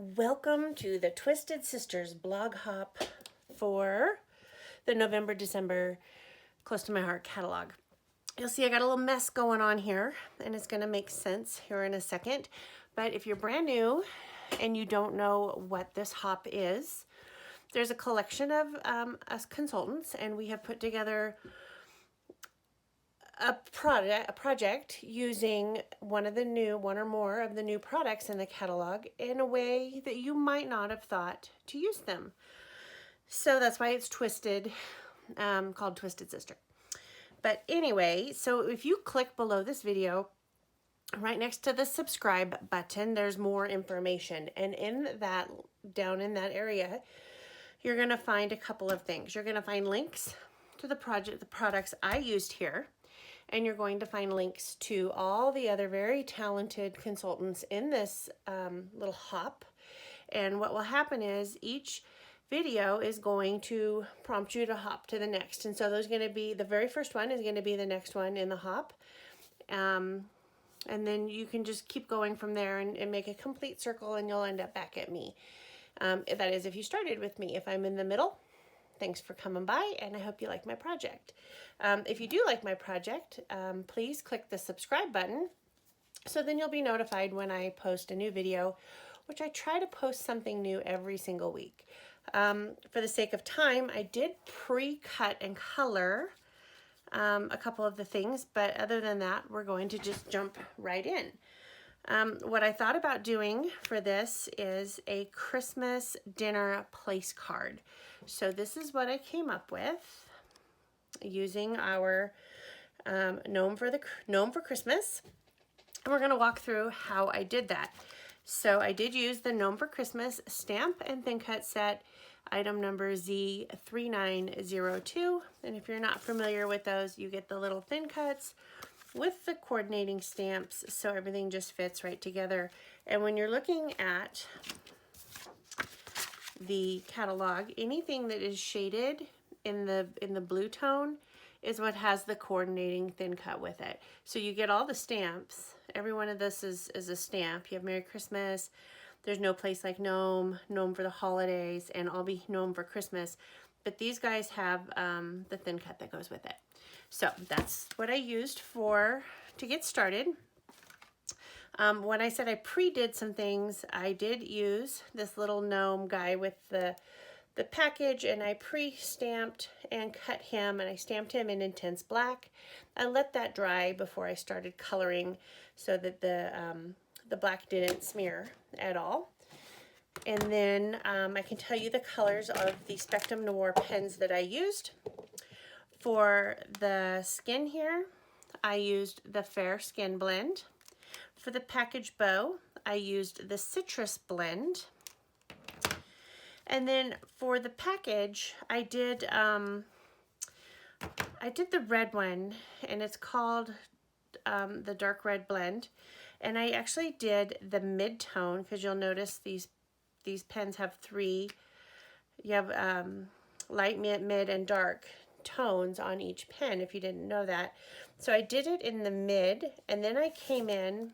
Welcome to the Twisted Sisters blog hop for the November, December Close to My Heart catalog. You'll see I got a little mess going on here, and it's going to make sense here in a second. But if you're brand new and you don't know what this hop is, there's a collection of us consultants, and we have put together a project using one or more of the new products in the catalog in a way that you might not have thought to use them. So that's why it's twisted, called Twisted Sister. But anyway, so if you click below this video, right next to the subscribe button, there's more information. And in that, down in that area, you're gonna find a couple of things. You're gonna find links to the products I used here. And you're going to find links to all the other very talented consultants in this little hop. And what will happen is each video is going to prompt you to hop to the next. And so there's going to be, the very first one is going to be the next one in the hop. And then you can just keep going from there and make a complete circle, and you'll end up back at me. That is if you started with me. If I'm in the middle, thanks for coming by, and I hope you like my project. If you do like my project, please click the subscribe button, so then you'll be notified when I post a new video, which I try to post something new every single week. For the sake of time, I did pre-cut and color a couple of the things, but other than that, we're going to just jump right in. What I thought about doing for this is a Christmas dinner place card. So this is what I came up with using our Gnome for Christmas. And we're going to walk through how I did that. So I did use the Gnome for Christmas stamp and thin cut set, item number Z3902. And if you're not familiar with those, you get the little thin cuts with the coordinating stamps, so everything just fits right together. And when you're looking at the catalog, anything that is shaded in the blue tone is what has the coordinating thin cut with it. So you get all the stamps. Every one of this is a stamp. You have Merry Christmas, There's No Place Like Gnome, Gnome for the Holidays, and I'll Be Gnome for Christmas. But these guys have the thin cut that goes with it. So that's what I used to get started. When I said I pre-did some things, I did use this little gnome guy with the package, and I pre-stamped and cut him, and I stamped him in intense black. I let that dry before I started coloring so that the black didn't smear at all. And then I can tell you the colors of the Spectrum Noir pens that I used. For the skin here, I used the Fair Skin Blend. For the package bow, I used the Citrus Blend. And then for the package, I did the red one, and it's called the Dark Red Blend. And I actually did the mid-tone, because you'll notice these pens have three. You have light, mid, and dark tones on each pen, if you didn't know that. So I did it in the mid, and then I came in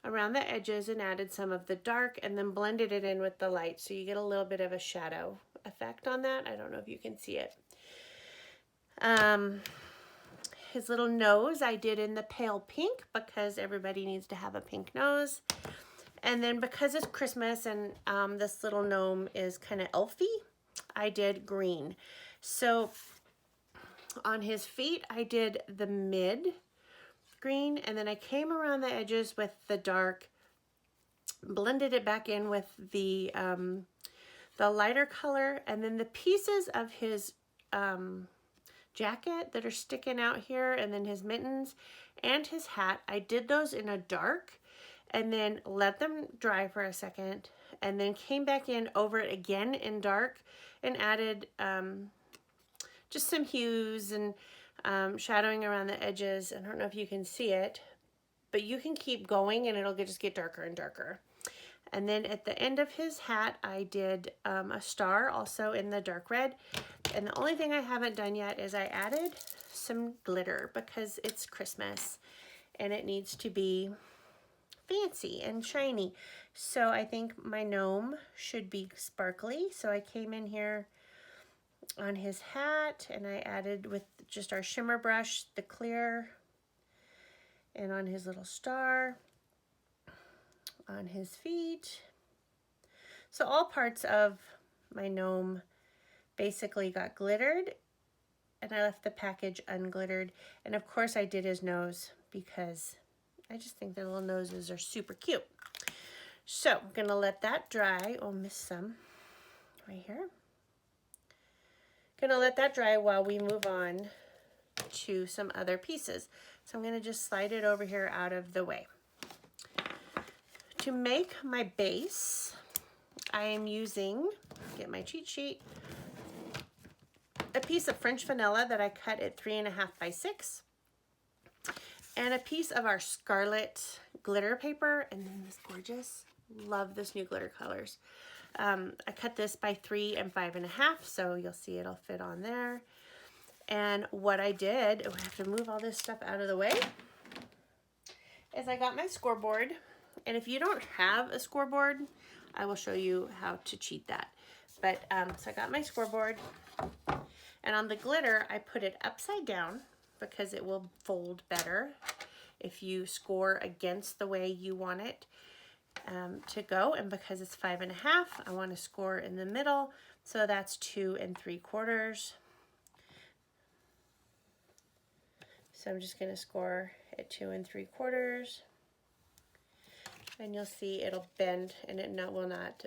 around the edges and added some of the dark, and then blended it in with the light, so you get a little bit of a shadow effect on that. I don't know if you can see it. His little nose I did in the pale pink, because everybody needs to have a pink nose. And then because it's Christmas and this little gnome is kind of elfy, I did green. So on his feet, I did the mid green, and then I came around the edges with the dark, blended it back in with the lighter color, and then the pieces of his jacket that are sticking out here, and then his mittens and his hat, I did those in a dark, and then let them dry for a second, and then came back in over it again in dark and added just some hues and shadowing around the edges. I don't know if you can see it, but you can keep going and it'll just get darker and darker. And then at the end of his hat, I did a star also in the dark red. And the only thing I haven't done yet is I added some glitter, because it's Christmas and it needs to be fancy and shiny. So I think my gnome should be sparkly. So I came in here on his hat and I added with just our shimmer brush the clear, and on his little star, on his feet. So all parts of my gnome basically got glittered, and I left the package unglittered. And of course I did his nose because I just think their little noses are super cute. So I'm gonna let that dry. Oh, missed some right here. Gonna let that dry while we move on to some other pieces. So I'm gonna just slide it over here out of the way. To make my base, I am using, get my cheat sheet, a piece of French vanilla that I cut at 3.5 by 6, and a piece of our scarlet glitter paper, and then this gorgeous, love this new glitter colors. I cut this by 3 and 5.5, so you'll see it'll fit on there. And what I did, I have to move all this stuff out of the way, is I got my scoreboard. And if you don't have a scoreboard, I will show you how to cheat that. But so I got my scoreboard, and on the glitter, I put it upside down because it will fold better if you score against the way you want it to go. And because it's 5.5, I want to score in the middle, so that's 2 3/4. So I'm just going to score at 2 3/4, and you'll see it'll bend and it will not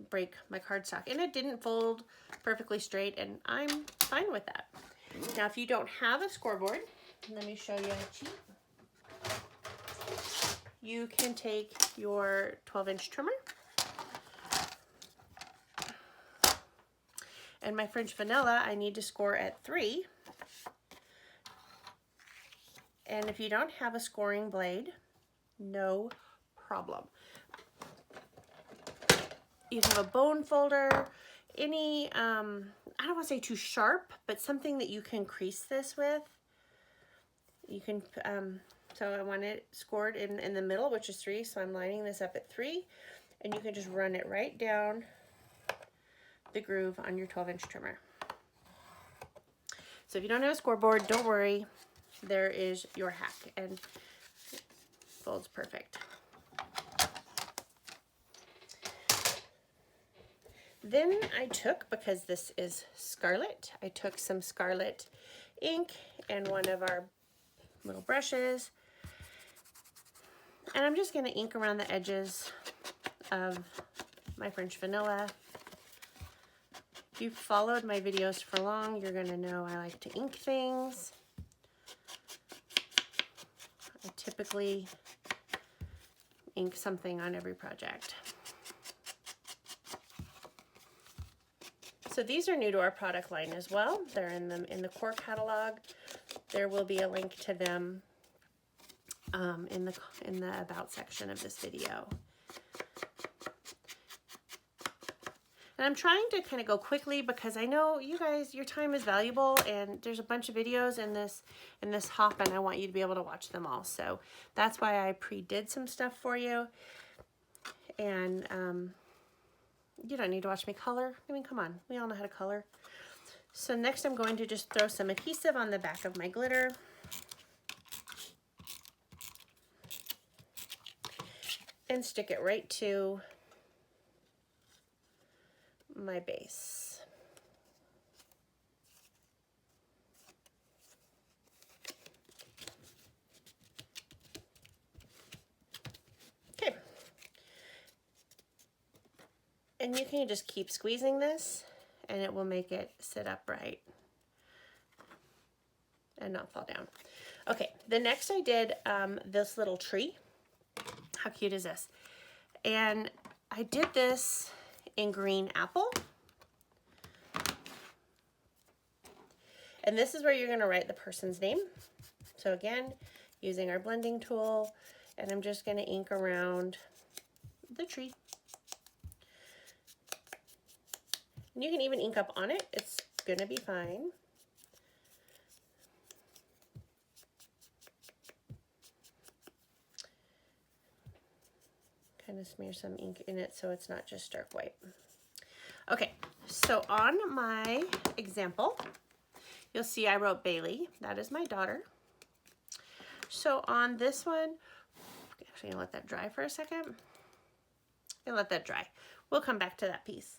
break my cardstock. And it didn't fold perfectly straight, and I'm fine with that. Now, if you don't have a scoreboard, let me show you how to cheat. You can take your 12-inch trimmer and my French vanilla, I need to score at 3. And if you don't have a scoring blade, no problem. You have a bone folder, any, I don't want to say too sharp, but something that you can crease this with. You can, so I want it scored in the middle, which is 3, so I'm lining this up at 3, and you can just run it right down the groove on your 12-inch trimmer. So if you don't have a scoreboard, don't worry. There is your hack, and it folds perfect. Then I took, because this is scarlet, I took some scarlet ink and one of our little brushes, and I'm just going to ink around the edges of my French vanilla. If you've followed my videos for long, you're going to know I like to ink things. I typically ink something on every project. So these are new to our product line as well. They're in the core catalog. There will be a link to them in the about section of this video. And I'm trying to kind of go quickly because I know you guys, your time is valuable, and there's a bunch of videos in this hop, and I want you to be able to watch them all. So that's why I pre-did some stuff for you. And you don't need to watch me color. I mean, come on, we all know how to color. So next I'm going to just throw some adhesive on the back of my glitter. And stick it right to my base. Okay. And you can just keep squeezing this, and it will make it sit upright and not fall down. Okay, the next I did this little tree. How cute is this? And I did this in green apple. And this is where you're going to write the person's name. So again, using our blending tool, and I'm just going to ink around the tree. And you can even ink up on it. It's going to be fine. kind of smear some ink in it so it's not just stark white. Okay, so on my example, you'll see I wrote Bailey. That is my daughter. So on this one, actually I'm gonna let that dry for a second. And let that dry. We'll come back to that piece.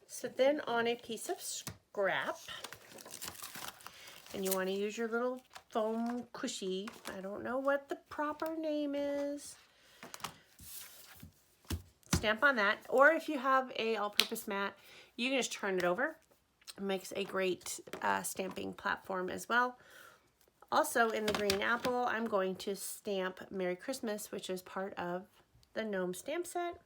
So then on a piece of scrap, and you want to use your little foam cushy. I don't know what the proper name is. Stamp on that. Or if you have a all-purpose mat, you can just turn it over. It makes a great stamping platform as well. Also in the green apple, I'm going to stamp Merry Christmas, which is part of the Gnome stamp set.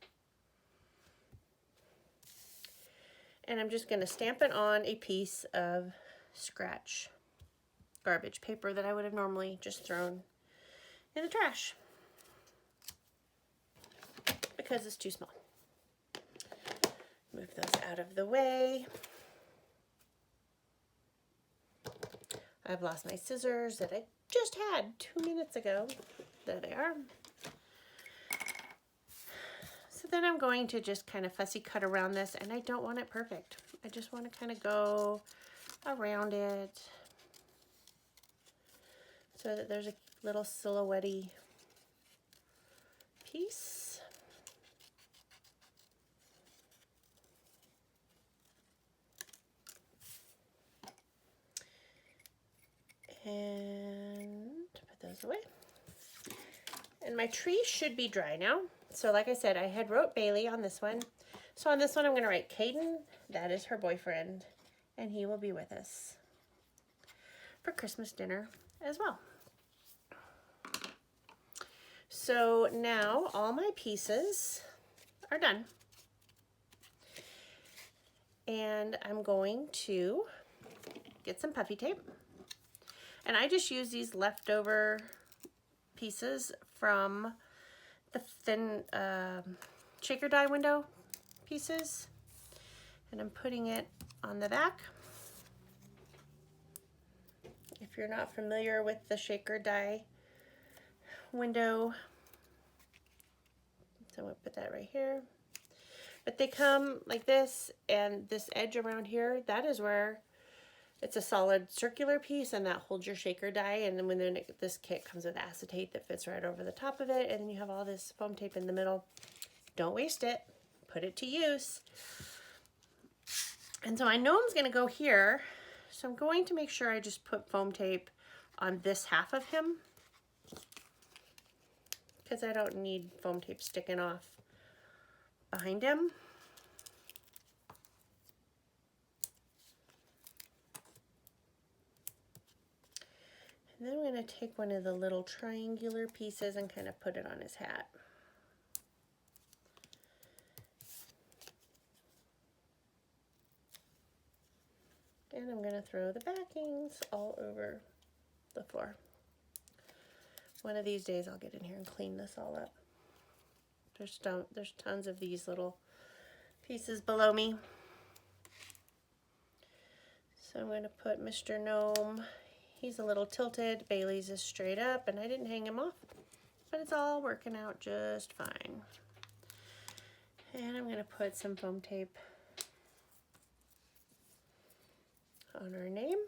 And I'm just going to stamp it on a piece of scratch garbage paper that I would have normally just thrown in the trash because it's too small. Move those out of the way. I've lost my scissors that I just had 2 minutes ago. There they are. So then I'm going to just kind of fussy cut around this, and I don't want it perfect. I just want to kind of go around it so that there's a little silhouette-y piece. And put those away. And my tree should be dry now. So like I said, I had wrote Bailey on this one. So on this one, I'm going to write Caden. That is her boyfriend. And he will be with us for Christmas dinner as well. So now all my pieces are done. And I'm going to get some puffy tape. And I just use these leftover pieces from the thin shaker die window pieces. And I'm putting it on the back. If you're not familiar with the shaker die window, so I'm going to put that right here. But they come like this, and this edge around here, that is where it's a solid circular piece, and that holds your shaker die. And then this kit comes with acetate that fits right over the top of it, and then you have all this foam tape in the middle. Don't waste it. Put it to use. And so my gnome's going to go here. So I'm going to make sure I just put foam tape on this half of him, because I don't need foam tape sticking off behind him. And then I'm going to take one of the little triangular pieces and kind of put it on his hat. And I'm going to throw the backings all over the floor. One of these days I'll get in here and clean this all up. There's tons of these little pieces below me. So I'm going to put Mr. Gnome. He's a little tilted. Bailey's is straight up, and I didn't hang him off, but it's all working out just fine. And I'm going to put some foam tape on our name.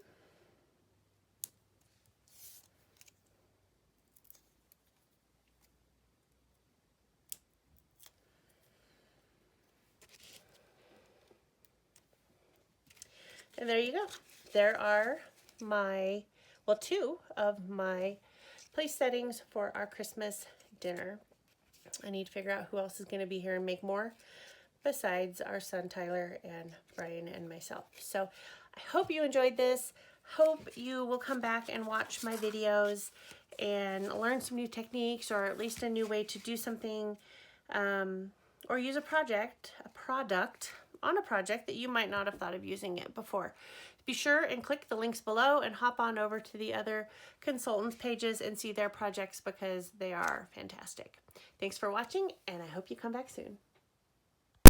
And there you go. There are my, well, 2 of my place settings for our Christmas dinner. I need to figure out who else is going to be here and make more besides our son Tyler and Brian and myself. So I hope you enjoyed this. Hope you will come back and watch my videos and learn some new techniques, or at least a new way to do something, or use a product on a project that you might not have thought of using it before. Be sure and click the links below and hop on over to the other consultants pages and see their projects, because they are fantastic. Thanks for watching, and I hope you come back soon.